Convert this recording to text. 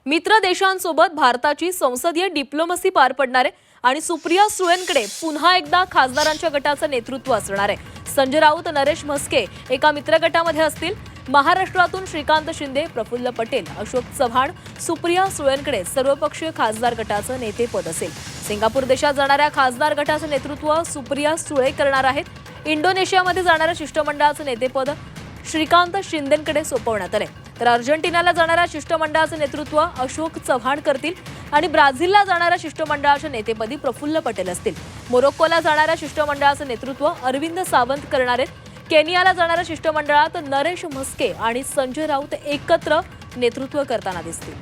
मित्र देशांसोबत भारताची संसदीय डिप्लोमसी पार पडणार आहे आणि सुप्रिया सुळेंकडे पुन्हा एकदा खासदारांच्या गटाचं नेतृत्व असणार आहे। संजय राऊत, नरेश म्हस्के एका मित्र गटामध्ये असतील। महाराष्ट्रातून श्रीकांत शिंदे, प्रफुल्ल पटेल, अशोक चव्हाण, सुप्रिया सुळेंकडे सर्वपक्षीय खासदार गटाचं नेतेपद असेल। सिंगापूर देशात जाणाऱ्या खासदार गटाचं नेतृत्व सुप्रिया सुळे करणार आहेत। इंडोनेशियामध्ये जाणाऱ्या शिष्टमंडळाचं नेतेपद श्रीकांत शिंदेंकडे सोपवण्यात आले, तर अर्जेंटिनाला जाणाऱ्या शिष्टमंडळाचं नेतृत्व अशोक चव्हाण करतील आणि ब्राझीलला जाणाऱ्या शिष्टमंडळाच्या नेतेपदी प्रफुल्ल पटेल असतील। मोरोक्कोला जाणाऱ्या शिष्टमंडळाचं नेतृत्व अरविंद सावंत करणार आहेत। केनियाला जाणाऱ्या शिष्टमंडळात नरेश म्हस्के आणि संजय राऊत एकत्र नेतृत्व करताना दिसतील।